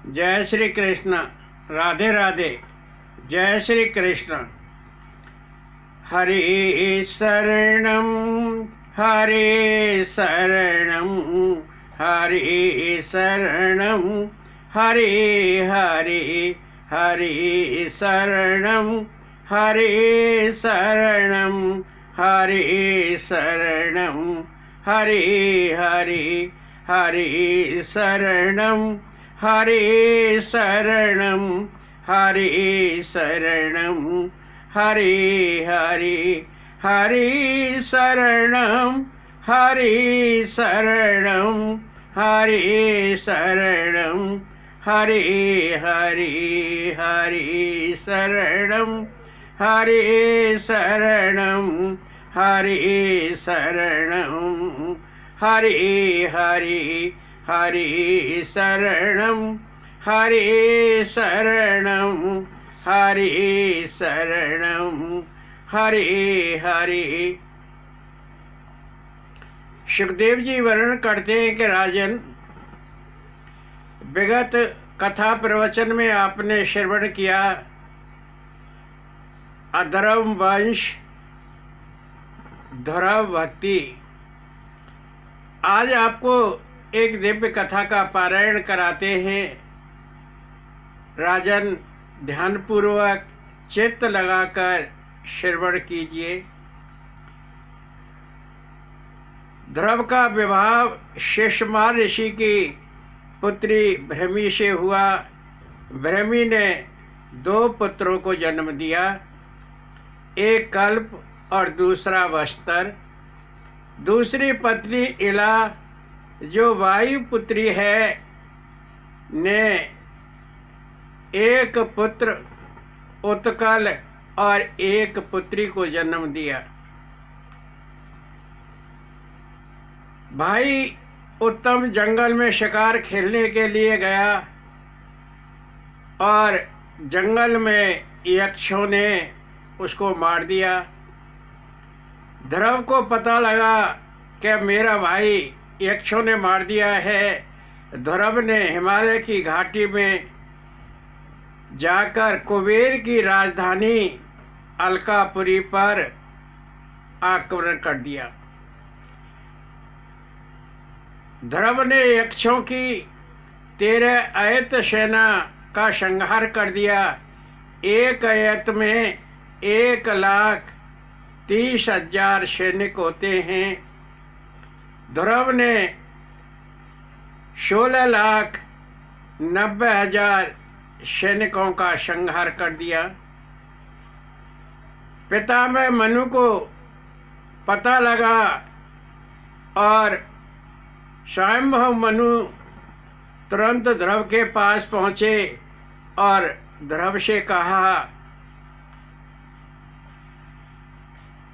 जय श्री कृष्ण। राधे राधे। जय श्री कृष्ण। हरि शरणम हरि शरणम हरि शरणम हरि हरि हरि शरणम हरि शरणम हरि शरणम हरि हरि हरि शरणम हरि शरणम हरि शरणम हरि हरि हरि शरणम हरि शरणम हरि शरणम हरि हरि हरि शरणम हरि शरणम हरि शरणम हरि हरि हरि शरणम हरि शरणम हरि शरणम हरि हरि। सुखदेव जी वर्णन करते हैं कि राजन, विगत कथा प्रवचन में आपने श्रवण किया अधर्म वंश ध्रुव भक्ति। आज आपको एक दिव्य कथा का पारायण कराते हैं। राजन, ध्यानपूर्वक चित्त लगाकर श्रवण कीजिए। ध्रुव का विवाह शेषमाल ऋषि की पुत्री भृमि से हुआ। भृमि ने 2 पुत्रों को जन्म दिया, एक कल्प और दूसरा वस्त्र। दूसरी पत्नी इला, जो वायु पुत्री है, ने एक पुत्र उत्कल और एक पुत्री को जन्म दिया। भाई उत्तम जंगल में शिकार खेलने के लिए गया और जंगल में यक्षों ने उसको मार दिया। ध्रुव को पता लगा कि मेरा भाई यक्षों ने मार दिया है। ध्रुव ने हिमालय की घाटी में जाकर कुबेर की राजधानी अलकापुरी पर आक्रमण कर दिया। ध्रुव ने यक्षों की 13 अयत सेना का संहार कर दिया। एक अयत में 1,30,000 सैनिक होते हैं। ध्रुव ने 16,90,000 सैनिकों का संहार कर दिया। पितामह मनु को पता लगा और स्वयंभव मनु तुरंत ध्रुव के पास पहुंचे और ध्रुव से कहा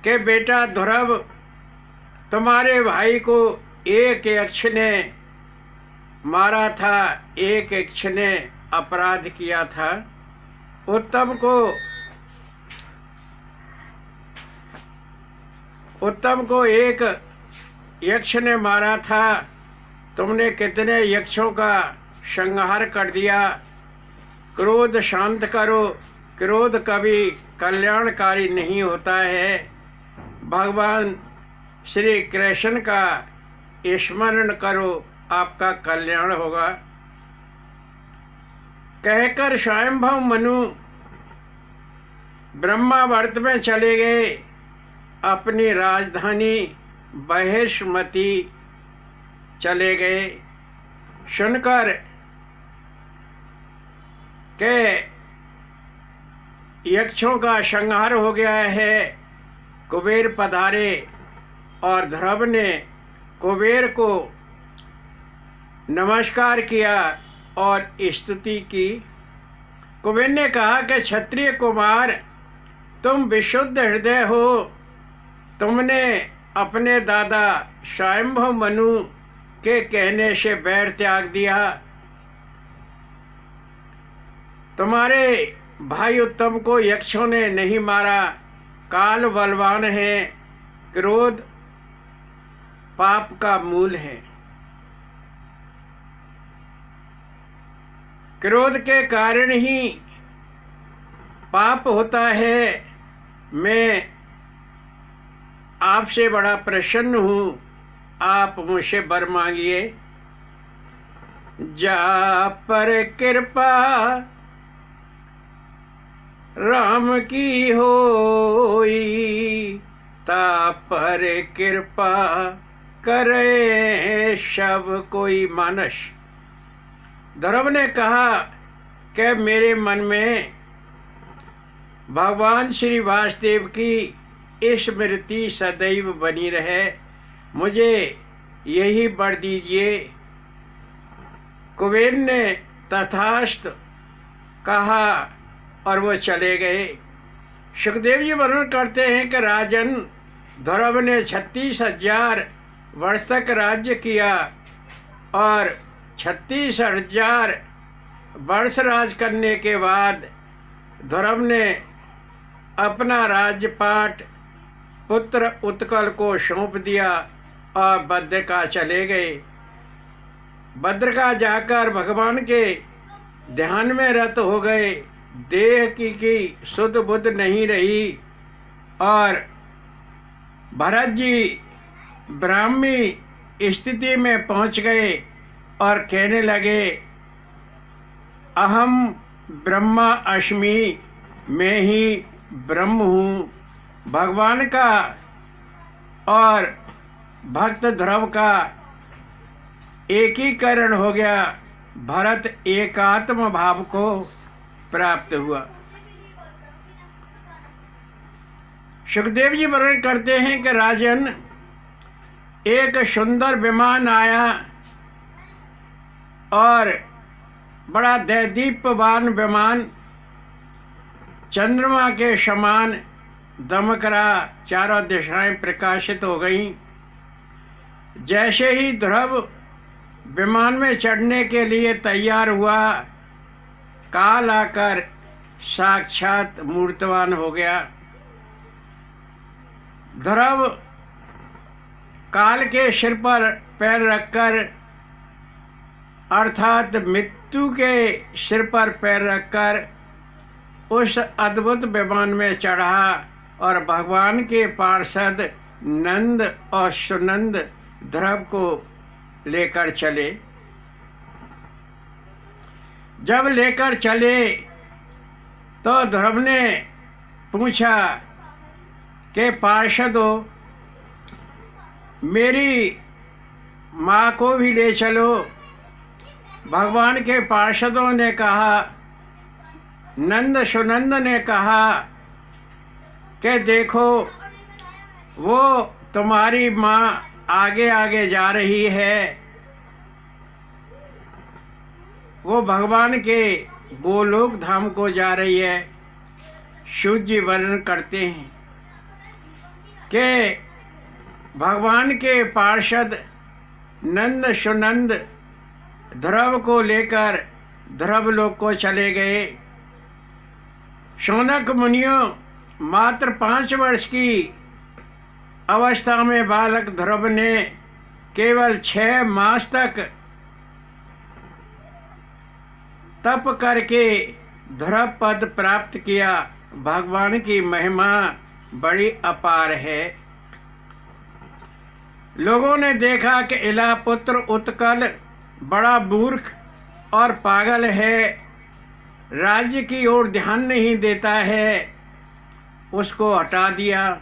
कि बेटा ध्रुव, तुम्हारे भाई को एक यक्ष ने मारा था, एक यक्ष ने अपराध किया था। उत्तम को एक यक्ष ने मारा था। तुमने कितने यक्षों का संहार कर दिया। क्रोध शांत करो, क्रोध कभी कल्याणकारी नहीं होता है। भगवान श्री कृष्ण का स्मरण करो, आपका कल्याण होगा। कहकर स्वयंभव मनु ब्रह्मावर्त में चले गए। अपनी राजधानी बहिष्मति चले गए। सुनकर के यक्षों का संहार हो गया है, कुबेर पधारे और ध्रुव ने कुबेर को नमस्कार किया और स्तुति की। कुबेर ने कहा कि क्षत्रिय कुमार, तुम विशुद्ध हृदय हो। तुमने अपने दादा स्वयंभव मनु के कहने से बैर त्याग दिया। तुम्हारे भाई उत्तम को यक्षों ने नहीं मारा। काल बलवान है, क्रोध पाप का मूल है। क्रोध के कारण ही पाप होता है। मैं आपसे बड़ा प्रसन्न हूँ, आप मुझसे वर मांगिए। जा पर कृपा राम की होई, ता पर कृपा करे सब कोई मानस। ध्रुव ने कहा कि मेरे मन में भगवान श्री वासुदेव की स्मृति सदैव बनी रहे, मुझे यही वर दीजिए। कुबेर ने तथास्तु कहा और वो चले गए। सुखदेव जी वर्णन करते हैं कि राजन ध्रुव ने 36,000 वर्ष तक राज्य किया और 36,000 वर्ष राज करने के बाद ध्रुव ने अपना राज्यपाट पुत्र उत्कल को सौंप दिया और बद्रिका चले गए। बद्रिका जाकर भगवान के ध्यान में रत हो गए। देह की शुद्ध बुद्ध नहीं रही और भरत जी ब्राह्मी स्थिति में पहुंच गए और कहने लगे, अहम ब्रह्मा अस्मि, मैं ही ब्रह्म हूँ। भगवान का और भक्त ध्रुव का एकीकरण हो गया। भरत एकात्म भाव को प्राप्त हुआ। सुखदेव जी वर्णन करते हैं कि राजन एक सुंदर विमान आया और बड़ा दैदीप्यमान विमान चंद्रमा के समान दमक रहा, चारों दिशाएं प्रकाशित हो गईं। जैसे ही ध्रुव विमान में चढ़ने के लिए तैयार हुआ, काल आकर साक्षात मूर्तवान हो गया। ध्रुव काल के सिर पर पैर रखकर अर्थात मृत्यु के सिर पर पैर रखकर उस अद्भुत विमान में चढ़ा और भगवान के पार्षद नंद और सुनंद ध्रुव को लेकर चले। जब लेकर चले तो ध्रुव ने पूछा कि पार्षदों, मेरी माँ को भी ले चलो। भगवान के पार्षदों ने कहा, नंद सुनंद ने कहा कि देखो वो तुम्हारी माँ आगे आगे जा रही है, वो भगवान के गोलोक धाम को जा रही है। शिव जी वर्णन करते हैं कि भगवान के पार्षद नंद सुनंद ध्रुव को लेकर ध्रुवलोक को चले गए। शौनक मुनियों, मात्र 5 वर्ष की अवस्था में बालक ध्रुव ने केवल 6 मास तक तप करके ध्रुव पद प्राप्त किया। भगवान की महिमा बड़ी अपार है। लोगों ने देखा कि इला पुत्र उत्कल बड़ा मूर्ख और पागल है, राज्य की ओर ध्यान नहीं देता है, उसको हटा दिया।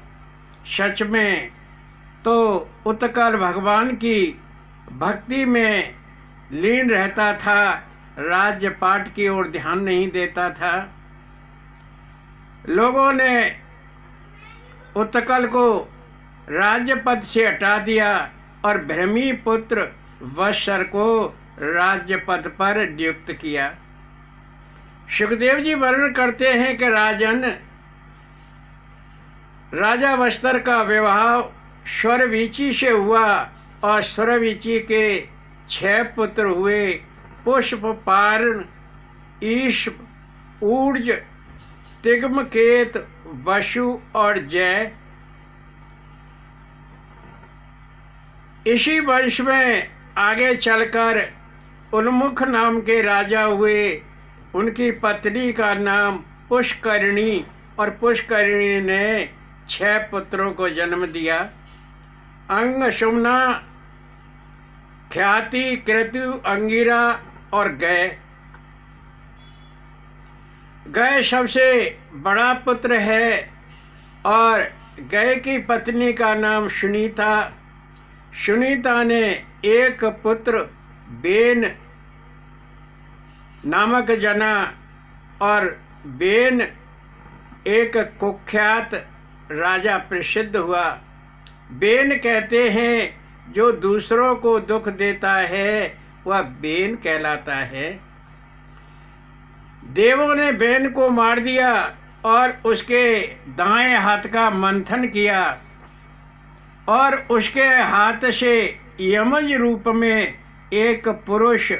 सच में तो उत्कल भगवान की भक्ति में लीन रहता था, राज्य पाठ की ओर ध्यान नहीं देता था। लोगों ने उत्कल को राज्य पद से हटा दिया और भ्रमी पुत्र वत्सर को राज्य पद पर नियुक्त किया। सुखदेव जी वर्णन करते हैं कि राजन, राजा वत्सर का विवाह स्वरवीची से हुआ और स्वरवीची के 6 पुत्र हुए, पुष्प, पार्ण, ईश्व, ऊर्ज, तिग्मकेत, वसु और जय। इसी वंश में आगे चलकर उन्मुख नाम के राजा हुए उनकी पत्नी का नाम पुष्करिणी और पुष्करिणी ने 6 पुत्रों को जन्म दिया। अंगशुम्ना, ख्याति, क्रतु, अंगिरा और गय। गय सबसे बड़ा पुत्र है और गय की पत्नी का नाम सुनीता। सुनीता ने एक पुत्र बेन नामक जना और बेन एक कुख्यात राजा प्रसिद्ध हुआ। बेन कहते हैं जो दूसरों को दुख देता है वह बेन कहलाता है। देवों ने बेन को मार दिया और उसके दाएं हाथ का मंथन किया और उसके हाथ से यमज रूप में एक पुरुष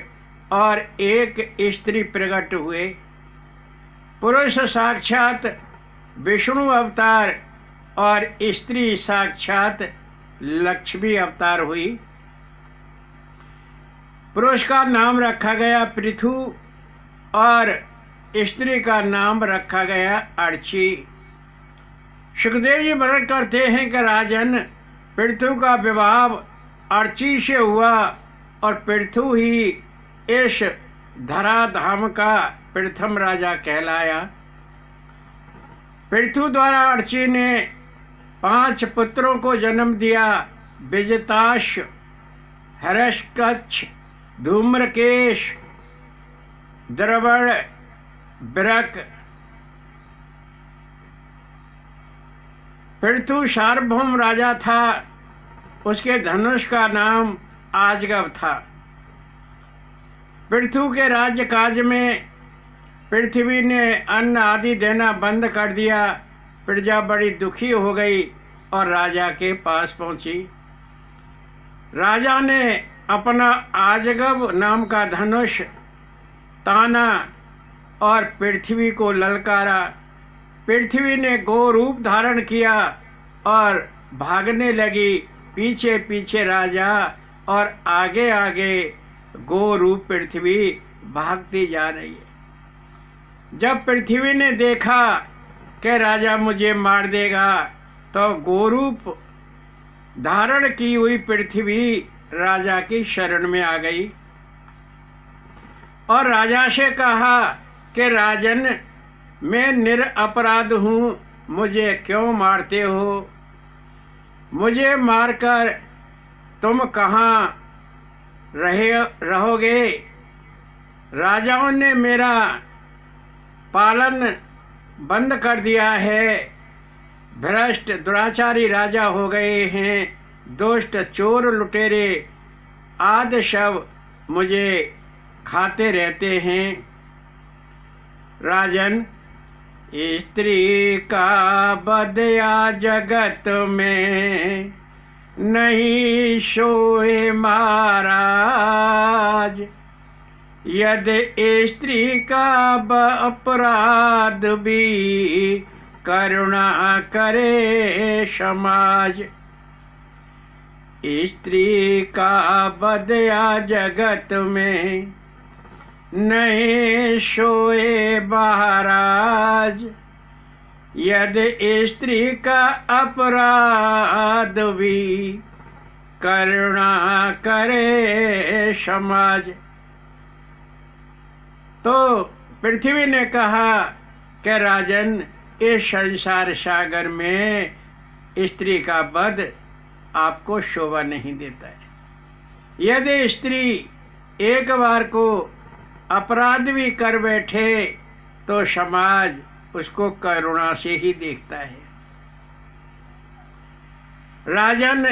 और एक स्त्री प्रकट हुए। पुरुष साक्षात विष्णु अवतार और स्त्री साक्षात लक्ष्मी अवतार हुई। पुरुष का नाम रखा गया पृथु और स्त्री का नाम रखा गया अर्ची। सुखदेव जी वर्णन करते हैं कि राजन, पृथु का विवाह अर्ची से हुआ और पृथु ही इस धराधाम का प्रथम राजा कहलाया। पृथु द्वारा अर्ची ने 5 पुत्रों को जन्म दिया। विजताश, हर्षकच्छ, धूम्रकेश, द्रवण, बिरक। पृथु सार्वभौम राजा था। उसके धनुष का नाम आजगव था। पृथु के राज्य काज में पृथ्वी ने अन्न आदि देना बंद कर दिया। प्रजा बड़ी दुखी हो गई और राजा के पास पहुंची। राजा ने अपना आजगव नाम का धनुष ताना और पृथ्वी को ललकारा। पृथ्वी ने गो रूप धारण किया और भागने लगी। पीछे पीछे राजा और आगे आगे गो रूप पृथ्वी भागती जा रही है। जब पृथ्वी ने देखा कि राजा मुझे मार देगा तो गोरूप धारण की हुई पृथ्वी राजा की शरण में आ गई और राजा से कहा कि राजन, मैं निरपराध हूँ, मुझे क्यों मारते हो? मुझे मारकर तुम कहाँ रहोगे? राजाओं ने मेरा पालन बंद कर दिया है। भ्रष्ट दुराचारी राजा हो गए हैं। दुष्ट चोर लुटेरे आदि सब मुझे खाते रहते हैं। राजन, स्त्री का बदया जगत में नहीं सोए महाराज। यदि स्त्री का अपराध भी करुणा करे समाज। स्त्री का बदया जगत में नहीं सोए महाराज। यदि स्त्री का अपराध भी करुणा करे समाज। तो पृथ्वी ने कहा कि राजन, इस संसार सागर में स्त्री का वध आपको शोभा नहीं देता है। यदि स्त्री एक बार को अपराध भी कर बैठे तो समाज उसको करुणा से ही देखता है। राजन,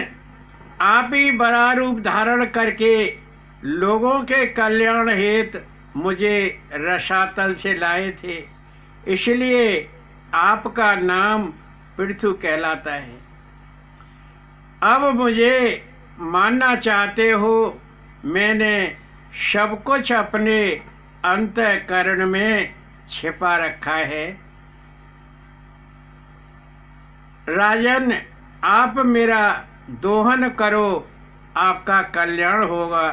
आप ही बड़ा रूप धारण करके लोगों के कल्याण हेतु मुझे रसातल से लाए थे, इसलिए आपका नाम पृथु कहलाता है। अब मुझे मानना चाहते हो, मैंने सब कुछ अपने अंतःकरण में छिपा रखा है। राजन, आप मेरा दोहन करो, आपका कल्याण होगा।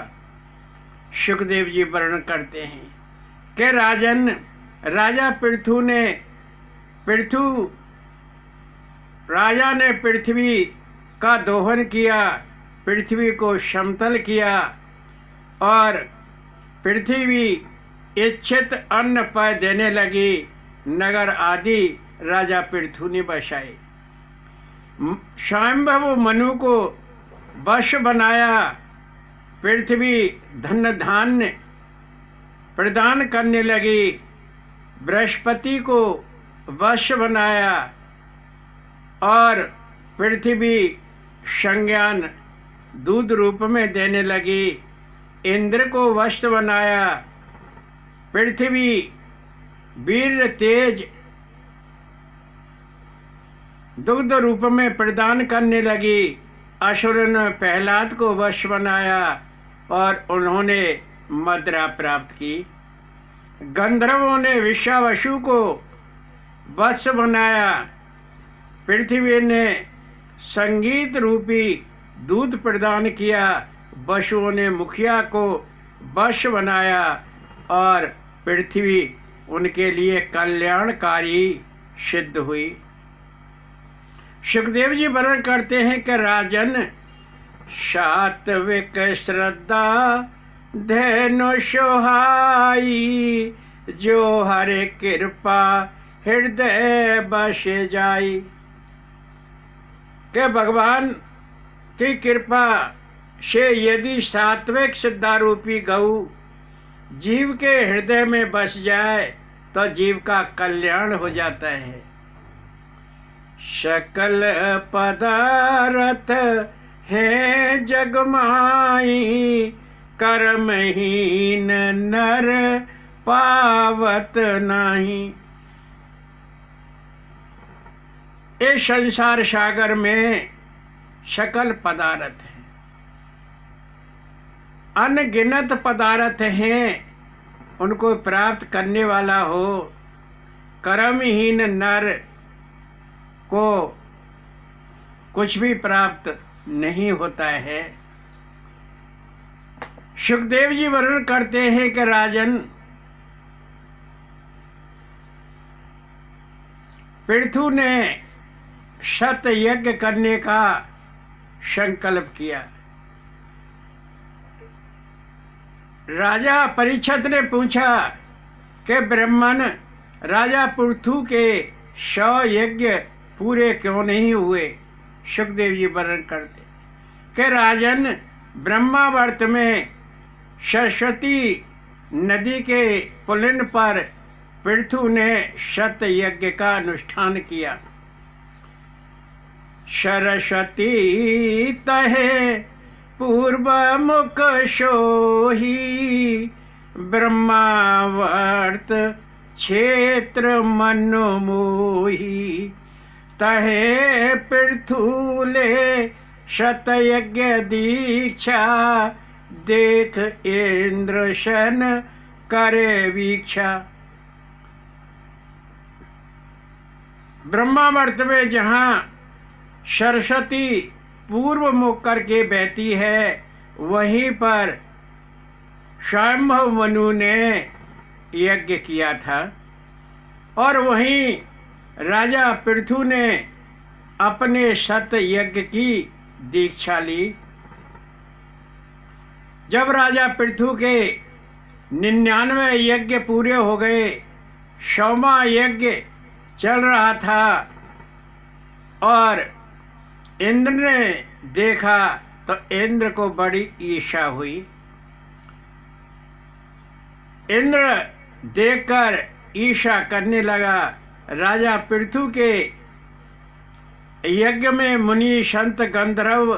सुखदेव जी वर्णन करते हैं कि राजन, राजा ने पृथ्वी का दोहन किया, पृथ्वी को समतल किया और पृथ्वी इच्छित अन्न पाय देने लगी। नगर आदि राजा पृथु ने बसाए। स्वयंभव मनु को वश बनाया। पृथ्वी धन धान्य प्रदान करने लगी। बृहस्पति को वश बनाया और पृथ्वी संज्ञान दूध रूप में देने लगी। इंद्र को वश बनाया। पृथ्वी वीर तेज दुग्ध रूप में प्रदान करने लगी। असुर ने प्रहलाद को वश बनाया और उन्होंने मदिरा प्राप्त की। गंधर्वों ने विश्वावसु को वश बनाया। पृथ्वी ने संगीत रूपी दूध प्रदान किया। वसुओं ने मुखिया को वश बनाया और पृथ्वी उनके लिए कल्याणकारी सिद्ध हुई। सुखदेव जी वर्णन करते हैं कि राजन, सात्विक श्रद्धा धैर्य सोहाई, जो हरे कृपा हृदय बस जाई। के भगवान की कृपा से यदि सात्विक श्रद्धा रूपी गौ जीव के हृदय में बस जाए तो जीव का कल्याण हो जाता है। सकल पदार्थ है जगमाई, कर्महीन नर पावत नहीं। इस संसार सागर में सकल पदार्थ हैं, अनगिनत पदार्थ हैं। उनको प्राप्त करने वाला हो, कर्महीन नर को कुछ भी प्राप्त नहीं होता है। सुखदेव जी वर्णन करते हैं कि राजन, पृथु ने सत यज्ञ करने का संकल्प किया। राजा परीक्षित ने पूछा कि ब्राह्मण, राजा पृथु के 100 यज्ञ पूरे क्यों नहीं हुए? सुखदेव जी वर्णन करते कि राजन, ब्रह्मावर्त में सरस्वती नदी के पुलिन पर पृथु ने सत यज्ञ का अनुष्ठान किया। सरस्वती तहे पूर्व मुख सोही, ब्रह्मावर्त क्षेत्र मनोमोही। तहे पृथुले शतयज्ञ दीक्षा, देख इंद्र शन करे वीक्षा। ब्रह्मावर्त में जहाँ सरस्वती पूर्व मुख करके बहती है, वहीं पर स्वयंभव मनु ने यज्ञ किया था और वहीं राजा पृथु ने अपने सत यज्ञ की दीक्षा ली। जब राजा पृथु के 99 यज्ञ पूरे हो गए, 100वां यज्ञ चल रहा था और इंद्र ने देखा तो इंद्र को बड़ी ईर्ष्या हुई। इंद्र देखकर ईर्ष्या करने लगा। राजा पृथु के यज्ञ में मुनि संत गंधर्व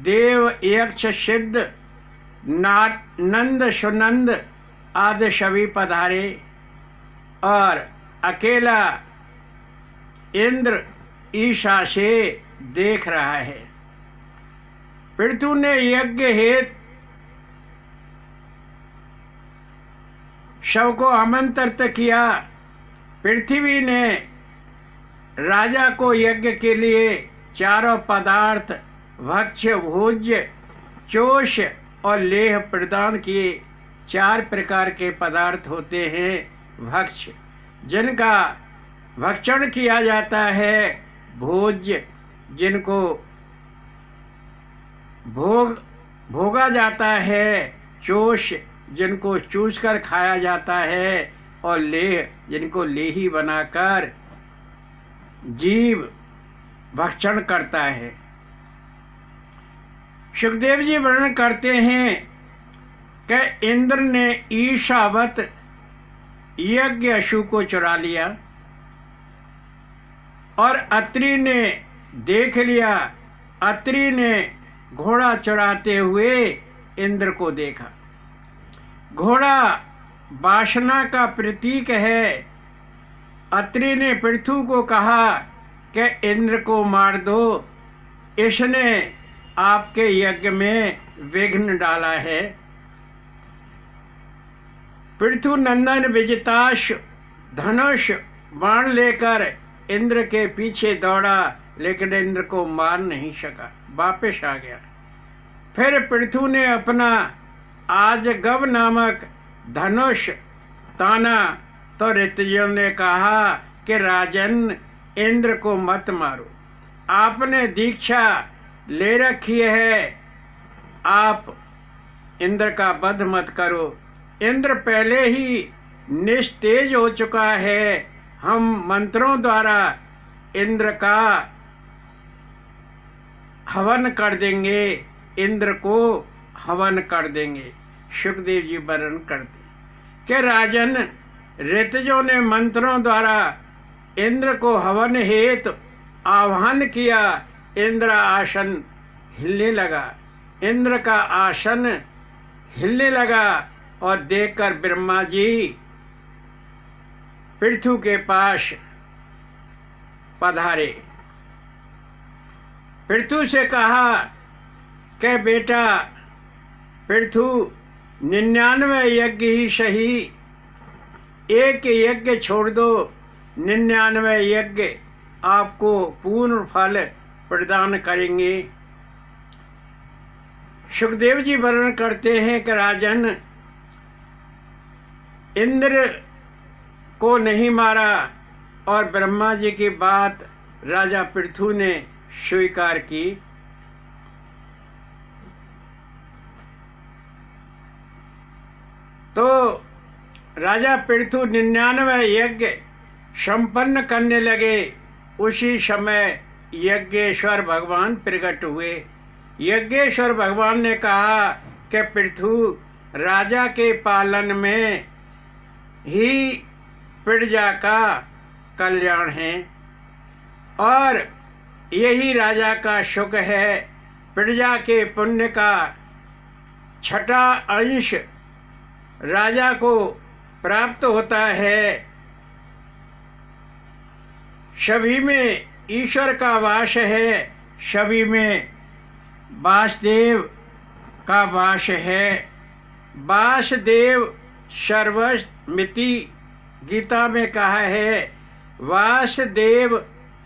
देव यक्ष सिद्ध नंद सुनंद आदि सभी पधारे और अकेला इंद्र ईर्ष्या से देख रहा है। पृथु ने यज्ञ हेतु सबको आमंत्रित किया। पृथ्वी ने राजा को यज्ञ के लिए चारों पदार्थ भक्ष्य भोज्य चोष और लेह प्रदान किए। 4 प्रकार के पदार्थ होते हैं भक्ष्य, जिनका भक्षण किया जाता है। भोज्य, जिनको भोगा जाता है। चोष, जिनको चूस कर खाया जाता है। और लेह, जिनको लेही बनाकर जीव भक्षण करता है। सुखदेव जी वर्णन करते हैं कि इंद्र ने ईशावत यज्ञ अशु को चुरा लिया और अत्रि ने देख लिया। अत्रि ने घोड़ा चुराते हुए इंद्र को देखा। घोड़ा वासना का प्रतीक है। अत्रि ने पृथु को कहा कि इंद्र को मार दो, इसने आपके यज्ञ में विघ्न डाला है। पृथु नंदन विजिताश धनुष बाण लेकर इंद्र के पीछे दौड़ा, लेकिन इंद्र को मार नहीं सका, वापस आ गया। फिर पृथु ने अपना आजगव नामक धनुष ताना तो ऋतुजों ने कहा कि राजन, इंद्र को मत मारो, आपने दीक्षा ले रखी है, आप इंद्र का वध मत करो। इंद्र पहले ही निस्तेज हो चुका है, हम मंत्रों द्वारा इंद्र का हवन कर देंगे, इंद्र को हवन कर देंगे। सुखदेव जी वर्णन करते कि राजन, ऋतुजों ने मंत्रों द्वारा इंद्र को हवन हेतु आह्वान किया। इंद्र आसन हिलने लगा, इंद्र का आसन हिलने लगा और देखकर ब्रह्मा जी पृथु के पास पधारे। पृथु से कहा कि बेटा पृथु, 99 यज्ञ ही सही, एक यज्ञ छोड़ दो, 99 यज्ञ आपको पूर्ण फल प्रदान करेंगे। सुखदेव जी वर्णन करते हैं कि राजन, इंद्र को नहीं मारा और ब्रह्मा जी की बात राजा पृथु ने स्वीकार की। तो राजा पृथु 99 यज्ञ संपन्न करने लगे। उसी समय यज्ञेश्वर भगवान प्रकट हुए। यज्ञेश्वर भगवान ने कहा कि पृथु, राजा के पालन में ही प्रजा का कल्याण है और यही राजा का सुख है। प्रजा के पुण्य का 6ठा अंश राजा को प्राप्त होता है। सभी में ईश्वर का वास है, सभी में वासुदेव का वास है। वासुदेव सर्वमिति गीता में कहा है, वासुदेव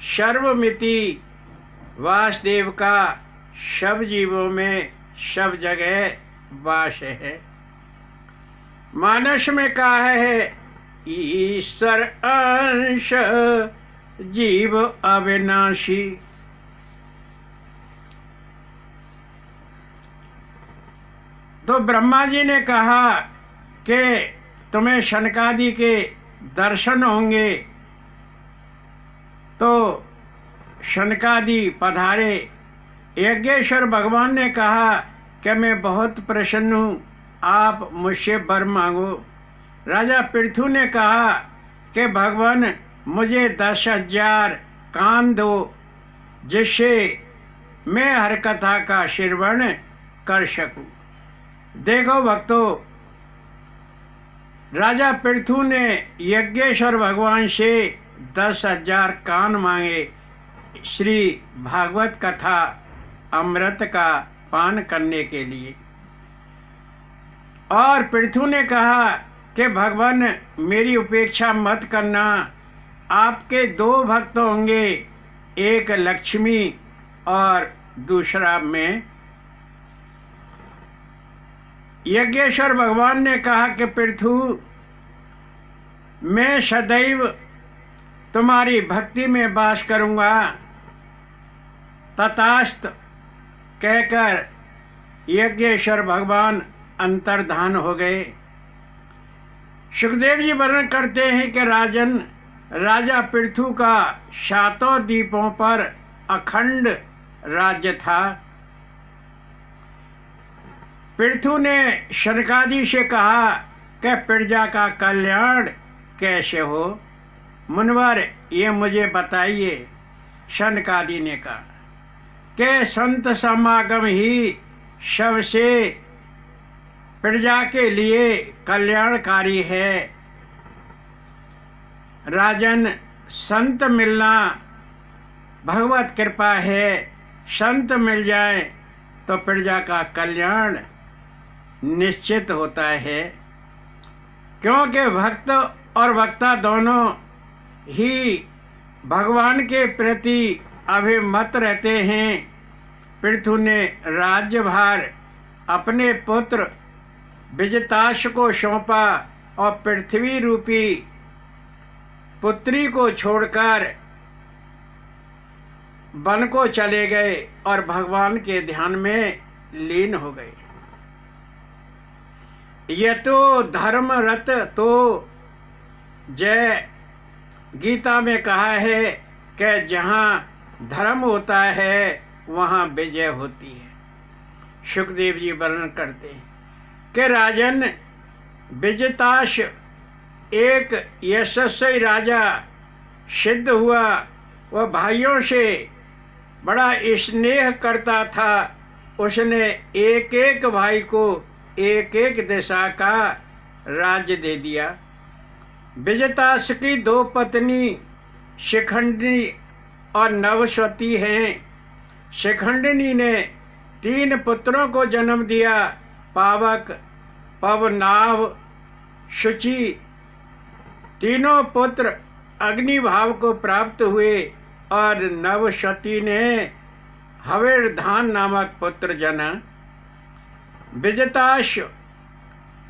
सर्वमिति। वासुदेव का सब जीवों में सब जगह वास है। मानस में कहा है, ईश्वर अंश जीव अविनाशी। तो ब्रह्मा जी ने कहा कि तुम्हें शनकादि के दर्शन होंगे। तो शनकादि पधारे। यज्ञेश्वर भगवान ने कहा कि मैं बहुत प्रसन्न हूँ, आप मुझसे वर मांगो। राजा पृथु ने कहा कि भगवान, मुझे 10,000 कान दो, जिससे मैं हर कथा का श्रवण कर सकूं। देखो भक्तों, राजा पृथु ने यज्ञेश्वर भगवान से 10,000 कान मांगे श्री भागवत कथा अमृत का पान करने के लिए। और पृथु ने कहा कि भगवान, मेरी उपेक्षा मत करना, आपके 2 भक्त होंगे, एक लक्ष्मी और दूसरा मैं। यज्ञेश्वर भगवान ने कहा कि पृथु, मैं सदैव तुम्हारी भक्ति में वास करूंगा। तथास्तु कहकर यज्ञेश्वर भगवान अंतर्धान हो गए। सुखदेव जी वर्णन करते हैं कि राजन, राजा पृथु का 7 द्वीपों पर अखंड राज्य था। पृथु ने शनकादि से कहा कि प्रजा का कल्याण कैसे हो? मुनिवर, ये मुझे बताइए। शनकादि ने कहा कि संत समागम ही सबसे प्रजा के लिए कल्याणकारी है। राजन, संत मिलना भगवत कृपा है। संत मिल जाए तो प्रजा का कल्याण निश्चित होता है, क्योंकि भक्त और वक्ता दोनों ही भगवान के प्रति अभिमत रहते हैं। पृथु ने राज्यभार अपने पुत्र विजताश को सौंपा और पृथ्वी रूपी पुत्री को छोड़कर वन को चले गए और भगवान के ध्यान में लीन हो गए। ये तो धर्म रत तो जय गीता में कहा है कि जहाँ धर्म होता है वहाँ विजय होती है। सुखदेव जी वर्णन करते हैं कि राजन, विजताश एक यशस्वी राजा सिद्ध हुआ। वह भाइयों से बड़ा स्नेह करता था। उसने एक एक भाई को एक एक दिशा का राज्य दे दिया। विजताश की 2 पत्नी शिखंडिनी और नवस्वती हैं। शिखंडिनी ने 3 पुत्रों को जन्म दिया, पावक, पवनाभ, शुचि। तीनों पुत्र अग्निभाव को प्राप्त हुए और नवशती ने हविर्धान नामक पुत्र जना। विजताश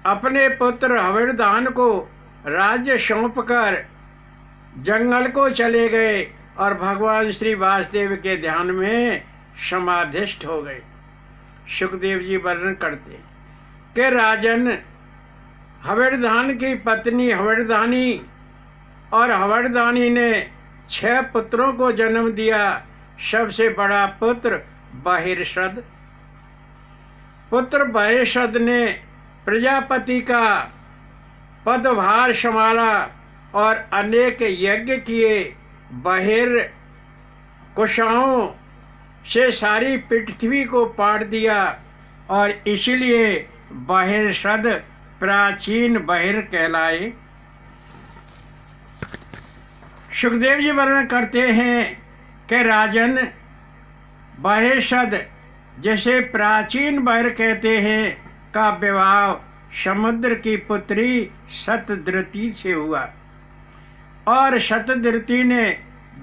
अपने पुत्र हविर्धान को राज्य सौंपकर जंगल को चले गए और भगवान श्री वासुदेव के ध्यान में समाधिष्ठ हो गए। सुखदेव जी वर्णन करते हैं कि राजन, हविर्धान की पत्नी हविर्धानी और हविर्धानी ने 6 पुत्रों को जन्म दिया। सबसे बड़ा पुत्र बहिर्षद। पुत्र बहिर्षद ने प्रजापति का पदभार संभाला और अनेक यज्ञ किए। बहिर कुशाओं से सारी पृथ्वी को पाट दिया और इसलिए बहिर्षद प्राचीन बहिर कहलाए। सुखदेव जी वर्णन करते हैं कि राजन, बहिर्षद जैसे प्राचीन बहिर कहते हैं का विवाह समुद्र की पुत्री शतधृति से हुआ और शतधृति ने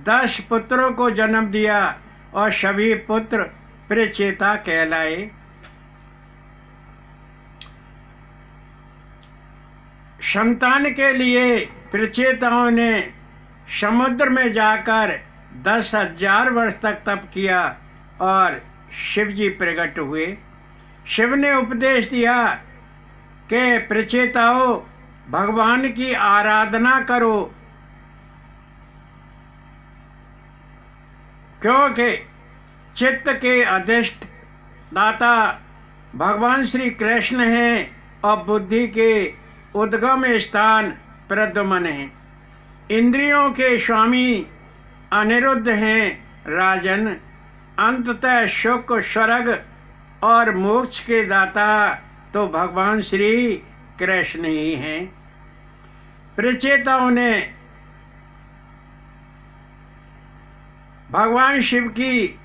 10 पुत्रों को जन्म दिया और सभी पुत्र प्रचेता कहलाए। संतान के लिए प्रचेताओं ने समुद्र में जाकर 10,000 वर्ष तक तप किया और शिव जी प्रकट हुए। शिव ने उपदेश दिया कि प्रचेताओं, भगवान की आराधना करो, क्योंकि चित्त के अधिष्ठाता भगवान श्री कृष्ण हैं और बुद्धि के उद्गम स्थान प्रद्युम्न हैं। इंद्रियों के स्वामी अनिरुद्ध हैं। राजन, अंततः सुख, स्वर्ग और मोक्ष के दाता तो भगवान श्री कृष्ण ही हैं। प्रचेताओं ने भगवान शिव की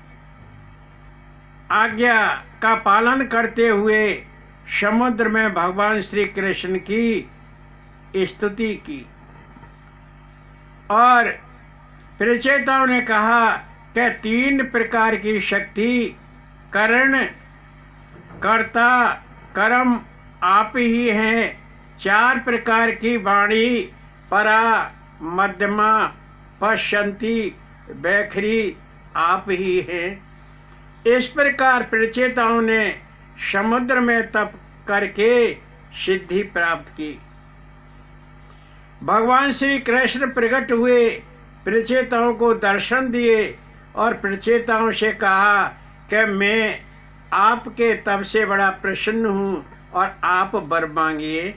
आज्ञा का पालन करते हुए समुद्र में भगवान श्री कृष्ण की स्तुति की और प्रचेताओं ने कहा कि 3 प्रकार की शक्ति, करण, कर्ता, कर्म आप ही हैं। 4 प्रकार की वाणी, परा, मध्यमा, पश्यंती, वैखरी आप ही हैं। इस प्रकार प्रचेताओं ने समुद्र में तप करके सिद्धि प्राप्त की। भगवान श्री कृष्ण प्रकट हुए, प्रचेताओं को दर्शन दिए और प्रचेताओं से कहा कि मैं आपके तप से बड़ा प्रसन्न हूँ और आप वर मांगिए।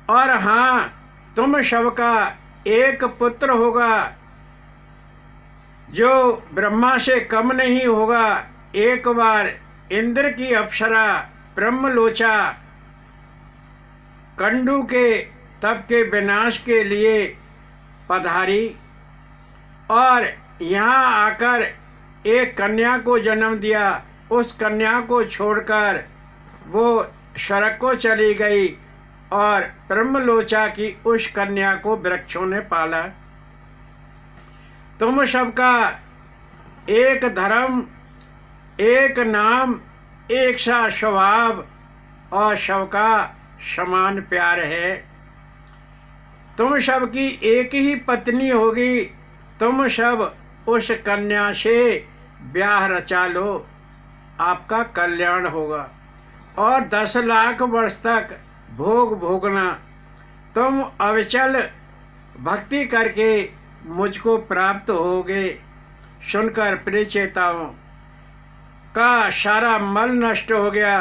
और हाँ, तुम सबका एक पुत्र होगा जो ब्रह्मा से कम नहीं होगा। एक बार इंद्र की अप्सरा ब्रह्मलोचा कंडू के तप के विनाश के लिए पधारी और यहाँ आकर एक कन्या को जन्म दिया। उस कन्या को छोड़कर वो स्वर्ग को चली गई और ब्रह्मलोचा की उस कन्या को वृक्षों ने पाला। तुम सबका एक धर्म, एक नाम, एक सा स्वभाव और सबका समान प्यार है। तुम सबकी एक ही पत्नी होगी। तुम सब उस कन्या से ब्याह रचा लो, आपका कल्याण होगा और 10 लाख वर्ष तक भोग भोगना। तुम अविचल भक्ति करके मुझको प्राप्त होगे। सुनकर प्रचेताओं का सारा मल नष्ट हो गया।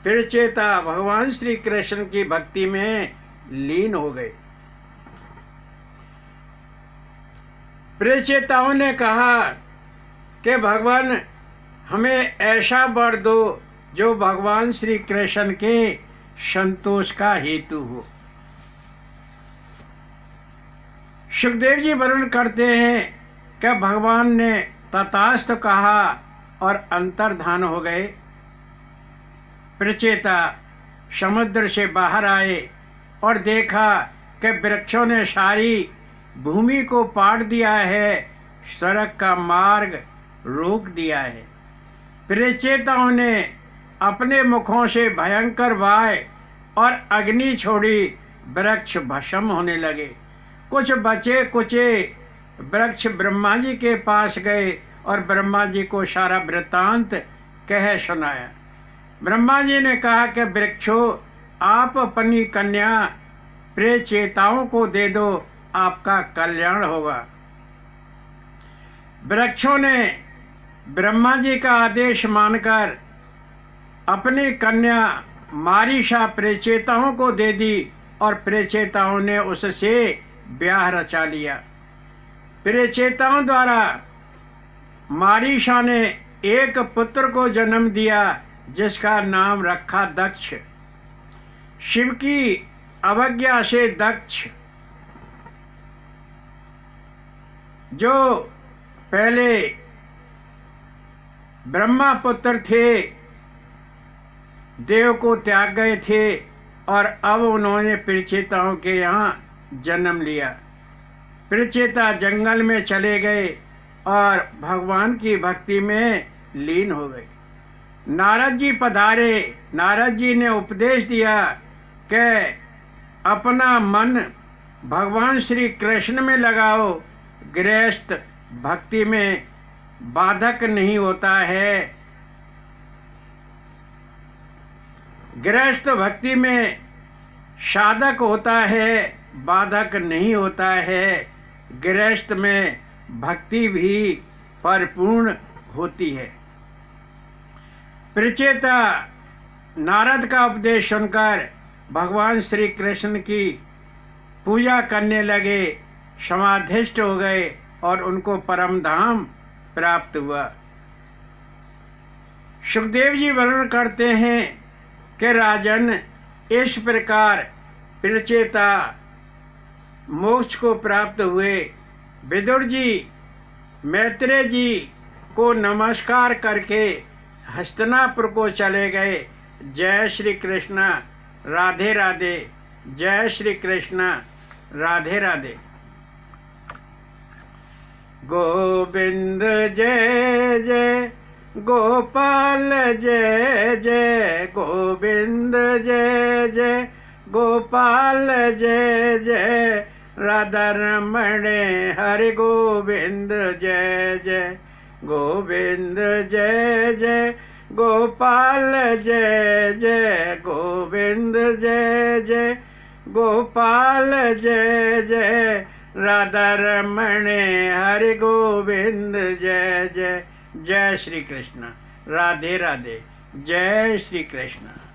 प्रचेता भगवान श्री कृष्ण की भक्ति में लीन हो गए। प्रचेताओं ने कहा कि भगवान हमें ऐसा वर दो जो भगवान श्री कृष्ण के संतोष का हेतु हो। सुखदेव जी वर्णन करते हैं कि भगवान ने तथास्तु कहा और अंतर्धान हो गए। प्रचेता समुद्र से बाहर आए और देखा कि वृक्षों ने सारी भूमि को पाट दिया है, सड़क का मार्ग रोक दिया है। प्रचेताओं ने अपने मुखों से भयंकर वाय और अग्नि छोड़ी, वृक्ष भस्म होने लगे। कुछ बचे कुचे वृक्ष ब्रह्मा जी के पास गए और ब्रह्मा जी को सारा वृत्तांत कह सुनाया। ब्रह्मा जी ने कहा कि वृक्षों, आप अपनी कन्या प्रचेताओं को दे दो, आपका कल्याण होगा। वृक्षों ने ब्रह्मा जी का आदेश मानकर अपनी कन्या मारीशा प्रचेताओं को दे दी और प्रचेताओं ने उससे ब्याह रचा लिया। प्रचेताओं द्वारा मारीशा ने एक पुत्र को जन्म दिया जिसका नाम रखा दक्ष। शिव की अवज्ञा से दक्ष, जो पहले ब्रह्मा पुत्र थे, देव को त्याग गए थे और अब उन्होंने प्रचेताओं के यहाँ जन्म लिया। प्रचेता जंगल में चले गए और भगवान की भक्ति में लीन हो गए। नारद जी पधारे। नारद जी ने उपदेश दिया कि अपना मन भगवान श्री कृष्ण में लगाओ, गृहस्थ भक्ति में बाधक नहीं होता है। गृहस्थ भक्ति में साधक होता है, बाधक नहीं होता है। गृहस्थ में भक्ति भी परिपूर्ण होती है। प्रचेता नारद का उपदेश सुनकर भगवान श्री कृष्ण की पूजा करने लगे, समाधिष्ठ हो गए और उनको परम धाम प्राप्त हुआ। सुखदेव जी वर्णन करते हैं कि राजन, इस प्रकार प्रचेता मोक्ष को प्राप्त हुए। विदुर जी मैत्रेय जी को नमस्कार करके हस्तिनापुर को चले गए। जय श्री कृष्ण, राधे राधे। जय श्री कृष्ण, राधे राधे। गोविंद जय जय गोपाल जय जय गोविंद जय जय गोपाल जय जय राधा रमण हरि गोविंद जय जय गोविंद जय जय गोपाल जय जय गोविंद जय जय गोपाल जय जय राधा रमण हरि गोविंद जय जय। जय श्री कृष्ण। राधे राधे। जय श्री कृष्ण।